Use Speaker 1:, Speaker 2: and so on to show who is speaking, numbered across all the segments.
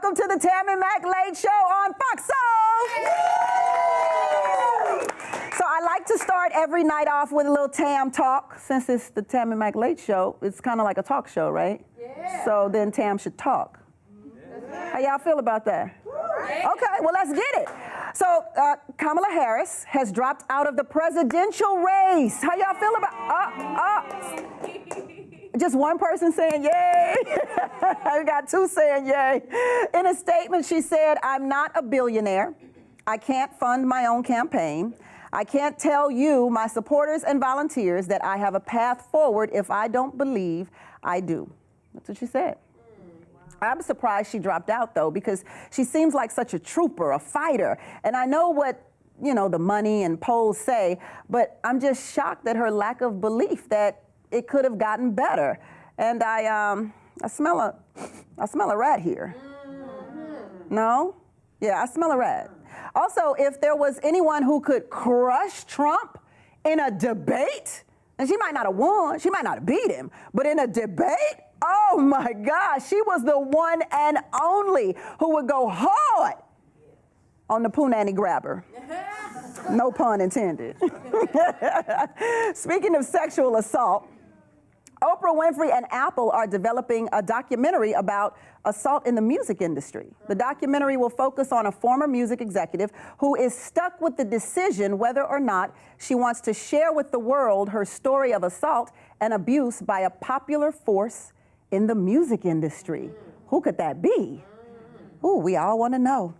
Speaker 1: welcome to the Tammi Mac Late Show on Fox Soul. So I like to start every night off with a little Tam talk. Since it's the Tammi Mac Late Show, it's kind of like a talk show, right? Yeah. So then Tam should talk. How y'all feel about that? Okay, well, let's get it. So Kamala Harris has dropped out of the presidential race. How y'all feel about just one person saying yay? I got two saying yay. In a statement, she said, "I'm not a billionaire. I can't fund my own campaign. I can't tell you, my supporters and volunteers, that I have a path forward if I don't believe I do." That's what she said. I'm surprised she dropped out, though, because she seems like such a trooper, a fighter. And I know what, you know, the money and polls say, but I'm just shocked at her lack of belief that it could have gotten better. And I smell a rat here. No? Yeah, I smell a rat. Also, if there was anyone who could crush Trump in a debate, and she might not have won, she might not have beat him, but in a debate, oh my gosh, she was the one and only who would go hard on the punani grabber. No pun intended. Speaking of sexual assault, Oprah Winfrey and Apple are developing a documentary about assault in the music industry. The documentary will focus on a former music executive who is stuck with the decision whether or not she wants to share with the world her story of assault and abuse by a popular force in the music industry. Who could that be? Ooh, we all want to know.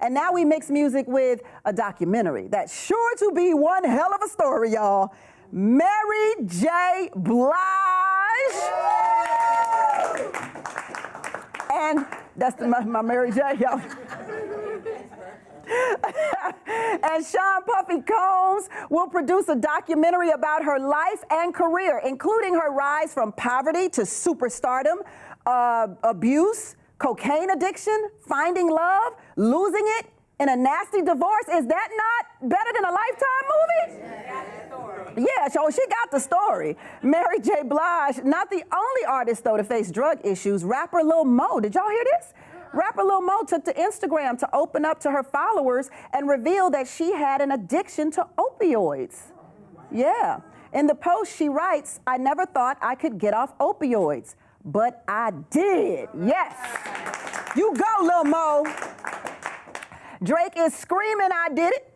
Speaker 1: And now we mix music with a documentary. That's sure to be one hell of a story, y'all. Mary J. Blige. And that's my Mary J, y'all. And Sean Puffy Combs will produce a documentary about her life and career, including her rise from poverty to superstardom, abuse, cocaine addiction, finding love, losing it in a nasty divorce. Is that not better than a Lifetime movie? Yeah, so she got the story. Mary J. Blige, not the only artist, though, to face drug issues. Rapper Lil Mo, did y'all hear this? Rapper Lil Mo took to Instagram to open up to her followers and reveal that she had an addiction to opioids. Yeah. In the post, she writes, "I never thought I could get off opioids, but I did." Yes. You go, Lil Mo. Drake is screaming, "I did it,"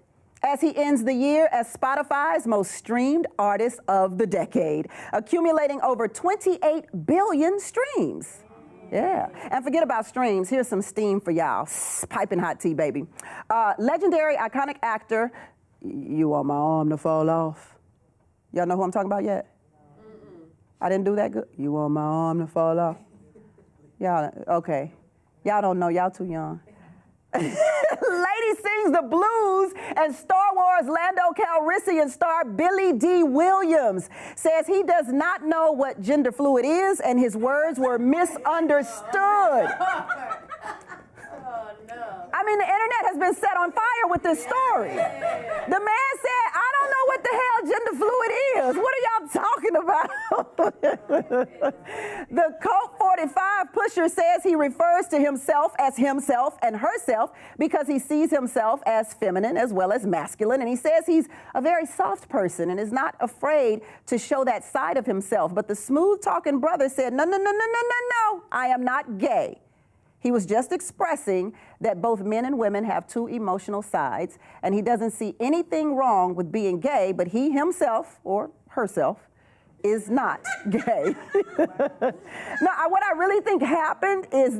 Speaker 1: as he ends the year as Spotify's most streamed artist of the decade, accumulating over 28 billion streams. Yeah, and forget about streams. Here's some steam for y'all. Piping hot tea, baby. Legendary, iconic actor. You want my arm to fall off? Y'all know who I'm talking about yet? I didn't do that good. You want my arm to fall off? Y'all, okay. Y'all don't know, y'all too young. Lady sings the blues, and Star Wars Lando Calrissian star Billy Dee Williams says he does not know what gender fluid is, and his words were misunderstood. I mean, the internet has been set on fire with this story. The man said, "I don't know what the hell gender fluid is. What are y'all talking about?" The Colt 45 pusher says he refers to himself as himself and herself because he sees himself as feminine as well as masculine. And he says he's a very soft person and is not afraid to show that side of himself. But the smooth-talking brother said, "No, no, no, no, no, no, no. I am not gay." He was just expressing that both men and women have two emotional sides, and he doesn't see anything wrong with being gay, but he himself, or herself, is not gay. Now, what I really think happened is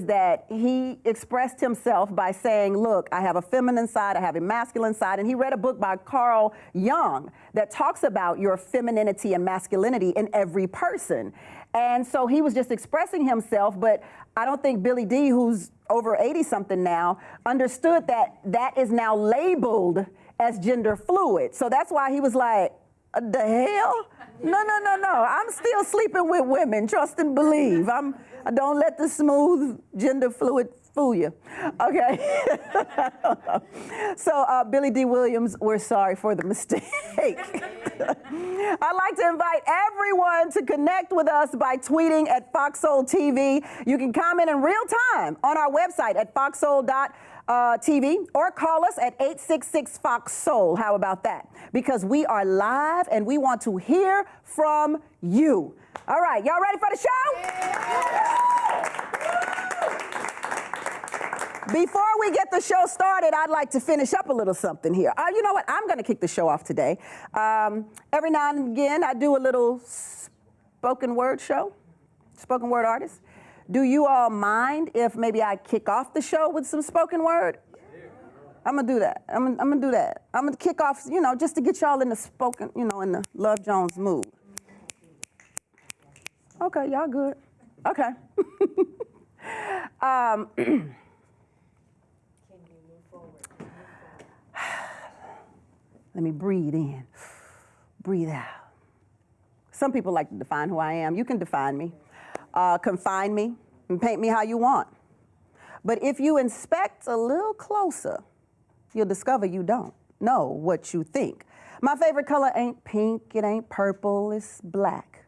Speaker 1: that he expressed himself by saying, "Look, I have a feminine side, I have a masculine side," and he read a book by Carl Jung that talks about your femininity and masculinity in every person. And so he was just expressing himself, but I don't think Billy Dee, who's over 80-something now, understood that that is now labeled as gender fluid. So that's why he was like, "The hell? No, no, no, no. I'm still sleeping with women. Trust and believe. I don't let the smooth gender fluid fool you. Okay. So, Billy Dee Williams, we're sorry for the mistake. I'd like to invite everyone to connect with us by tweeting at Foxsoul TV. You can comment in real time on our website at foxsoul.tv or call us at 866-FOX-SOUL. How about that? Because we are live and we want to hear from you. All right, y'all ready for the show? Yeah. Before we get the show started, I'd like to finish up a little something here. You know what? I'm going to kick the show off today. Every now and again, I do a little spoken word show, spoken word artist. Do you all mind if maybe I kick off the show with some spoken word? I'm going to do that. I'm going to do that. I'm going to kick off, you know, just to get y'all in the spoken, you know, in the Love Jones mood. Okay, y'all good. Okay. Let me breathe in, breathe out. Some people like to define who I am. You can define me, confine me, and paint me how you want. But if you inspect a little closer, you'll discover you don't know what you think. My favorite color ain't pink, it ain't purple, it's black.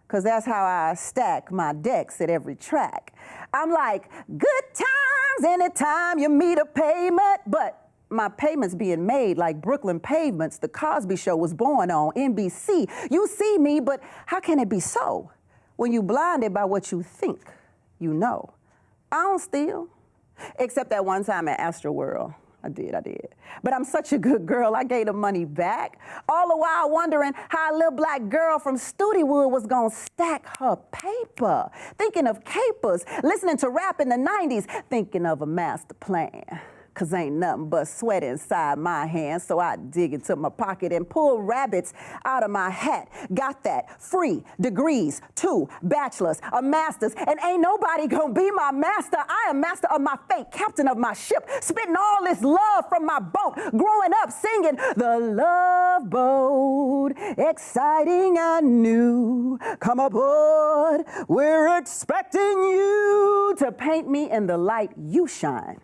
Speaker 1: Because that's how I stack my decks at every track. I'm like, good times anytime you meet a payment, but my payments being made like Brooklyn pavements. The Cosby Show was born on NBC. You see me, but how can it be so when you blinded by what you think you know? I don't steal, except that one time at Astroworld. I did. But I'm such a good girl, I gave the money back. All the while wondering how a little black girl from Studewood was gonna stack her paper. Thinking of capers, listening to rap in the 90s, thinking of a master plan. Cause ain't nothing but sweat inside my hands, so I dig into my pocket and pull rabbits out of my hat. Got that, free degrees, 2 bachelors, a master's, and ain't nobody gonna be my master. I am master of my fate, captain of my ship, spitting all this love from my boat, growing up singing the love boat, exciting and new. Come aboard, we're expecting you to paint me in the light you shine.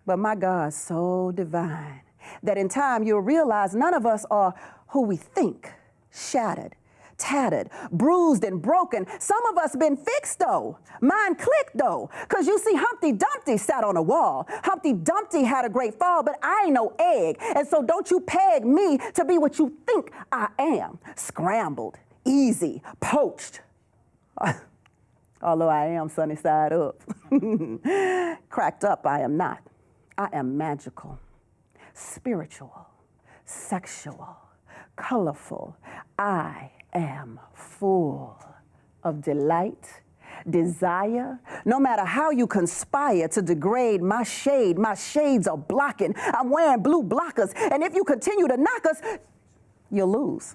Speaker 1: But my God's so divine that in time you'll realize none of us are who we think. Shattered, tattered, bruised and broken. Some of us been fixed though. Mine clicked though. Cause you see Humpty Dumpty sat on a wall. Humpty Dumpty had a great fall, but I ain't no egg. And so don't you peg me to be what you think I am. Scrambled, easy, poached. Although I am sunny side up. Cracked up I am not. I am magical, spiritual, sexual, colorful. I am full of delight, desire. No matter how you conspire to degrade my shades are blocking. I'm wearing blue blockers, and if you continue to knock us, you'll lose.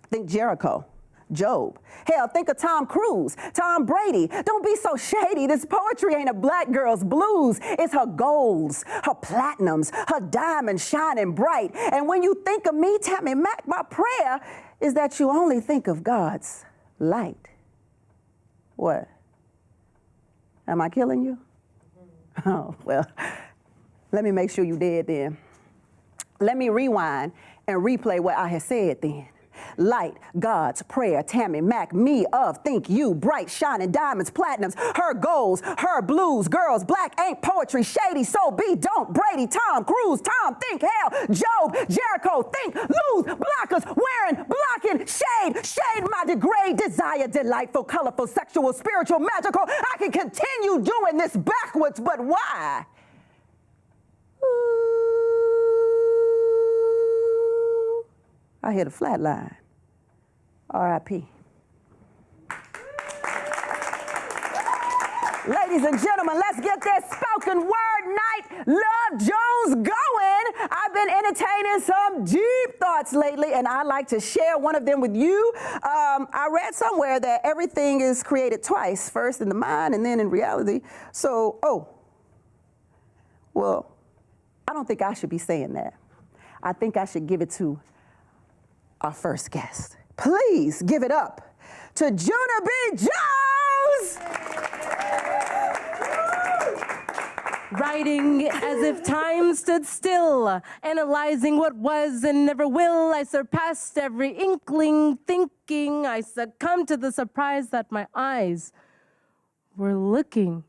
Speaker 1: Think Jericho. Job. Hell, think of Tom Cruise, Tom Brady. Don't be so shady. This poetry ain't a black girl's blues. It's her golds, her platinums, her diamonds shining bright. And when you think of me, Tammi Mac, my prayer is that you only think of God's light. What? Am I killing you? Oh, well, let me make sure you did then. Let me rewind and replay what I had said then. Light, God's prayer, Tammi Mac, me of, think you, bright, shining diamonds, platinums, her goals, her blues, girls, black ain't poetry, shady, so be, don't, Brady, Tom Cruise, Tom, think, hell, Job, Jericho, think, lose, blockers, wearing, blocking, shade, my degrade, desire, delightful, colorful, sexual, spiritual, magical. I can continue doing this backwards, but why? I hit a flat line. R.I.P. Ladies and gentlemen, let's get this spoken word night, Love Jones, going. I've been entertaining some deep thoughts lately, and I like to share one of them with you. I read somewhere that everything is created twice, first in the mind and then in reality. So, well, I don't think I should be saying that. I think I should give it to our first guest. Please give it up to Juna B. Jones.
Speaker 2: writing as if time stood still, analyzing what was and never will. I surpassed every inkling, thinking I succumbed to the surprise that my eyes were looking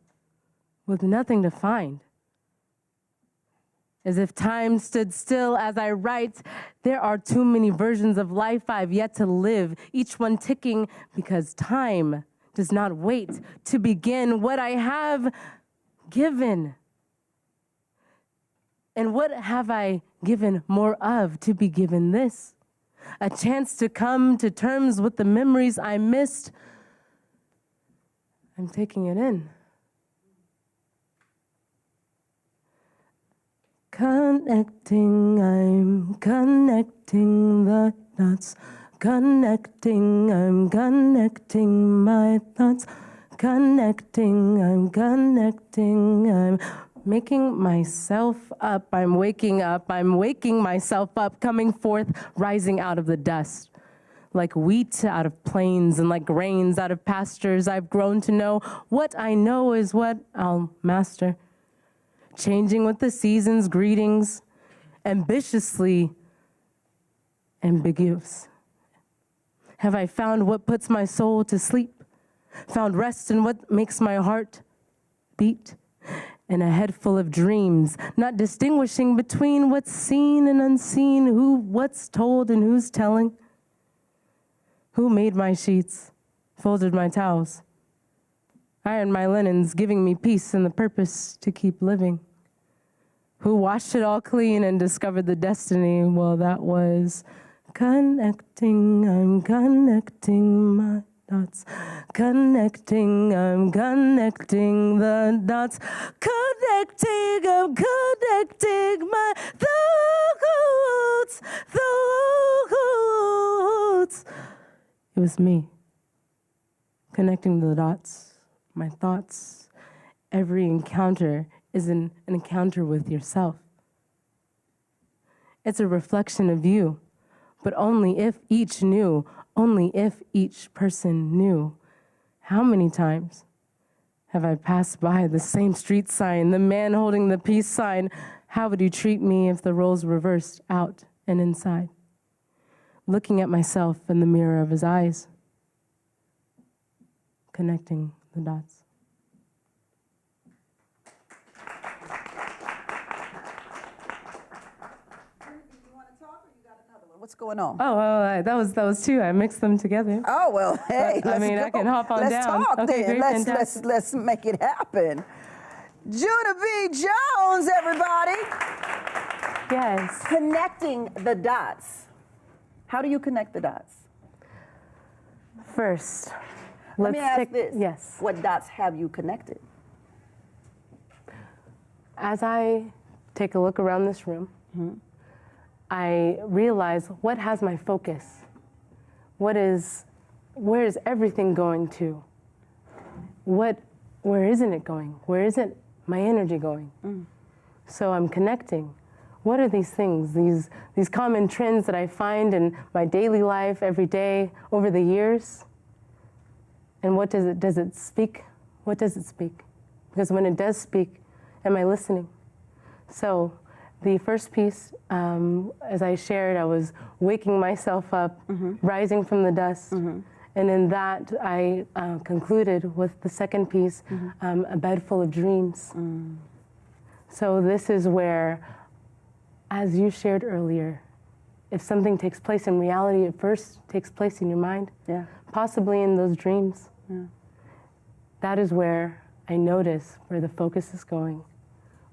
Speaker 2: with nothing to find. As if time stood still as I write, there are too many versions of life I've yet to live, each one ticking because time does not wait to begin what I have given. And what have I given more of to be given this? A chance to come to terms with the memories I missed. I'm taking it in. Connecting, I'm connecting the dots. Connecting, I'm connecting my thoughts. Connecting, I'm connecting, I'm making myself up. I'm waking myself up, coming forth, rising out of the dust. Like wheat out of plains and like grains out of pastures, I've grown to know what I know is what I'll master. Changing with the seasons, greetings, ambitiously ambiguous. Have I found what puts my soul to sleep? Found rest in what makes my heart beat? In a head full of dreams, not distinguishing between what's seen and unseen, what's told and who's telling? Who made my sheets, folded my towels? Ironed my linens, giving me peace and the purpose to keep living. Who washed it all clean and discovered the destiny? Well, that was connecting, I'm connecting my dots. Connecting, I'm connecting the dots. Connecting, I'm connecting my thoughts. It was me, connecting the dots. My thoughts. Every encounter is an encounter with yourself. It's a reflection of you, but only if each knew, only if each person knew. How many times have I passed by the same street sign, the man holding the peace sign? How would you treat me if the roles reversed out and inside? Looking at myself in the mirror of his eyes, connecting the dots.
Speaker 1: What's going on?
Speaker 2: Oh, that was two. I mixed them together.
Speaker 1: Oh, well, hey,
Speaker 2: I mean,
Speaker 1: go.
Speaker 2: I can hop on
Speaker 1: let's
Speaker 2: down.
Speaker 1: Talk
Speaker 2: Okay,
Speaker 1: then.
Speaker 2: great,
Speaker 1: Let's make it happen. Judah B. Jones, everybody.
Speaker 2: Yes.
Speaker 1: Connecting the dots. How do you connect the dots?
Speaker 2: First,
Speaker 1: let me ask this.
Speaker 2: Yes.
Speaker 1: What dots have you connected?
Speaker 2: As I take a look around this room, I realize what has my focus. Where is everything going to? Where isn't it going? Where isn't my energy going? So I'm connecting. What are these things, these common trends that I find in my daily life every day over the years? And what does it speak? What does it speak? Because when it does speak, am I listening? So the first piece, as I shared, I was waking myself up, rising from the dust. And in that, I concluded with the second piece, a bed full of dreams. So this is where, as you shared earlier, if something takes place in reality, it first takes place in your mind, possibly in those dreams. That is where I notice where the focus is going,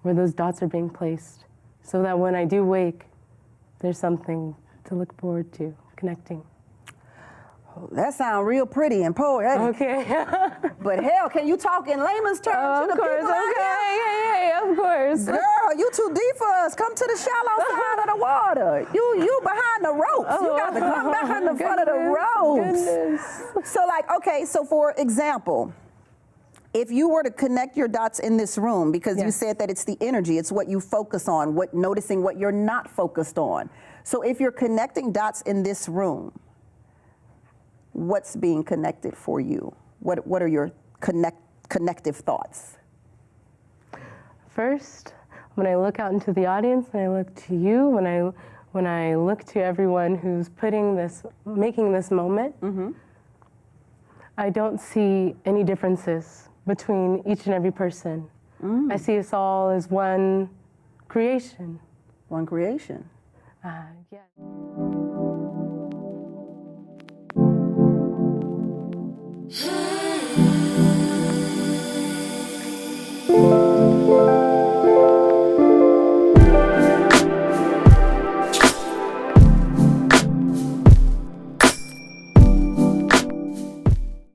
Speaker 2: where those dots are being placed, so that when I do wake, there's something to look forward to, connecting.
Speaker 1: That sounds real pretty and poetic.
Speaker 2: Okay.
Speaker 1: But hell, can you talk in layman's terms to the people out here?
Speaker 2: Yeah, of course.
Speaker 1: Girl, you too deep for us. Come to the shallow side of the water. You behind the ropes. You got to come behind the front of the ropes.
Speaker 2: Goodness.
Speaker 1: So okay, so for example, if you were to connect your dots in this room, because you said that it's the energy, it's what you focus on, noticing what you're not focused on. So if you're connecting dots in this room, what's being connected for you? What are your connective thoughts?
Speaker 2: first, when I look out into the audience, when I look to you, when I look to everyone who's making this moment, I don't see any differences between each and every person. I see us all as one creation.
Speaker 1: One creation.
Speaker 2: Yeah.
Speaker 3: Hey.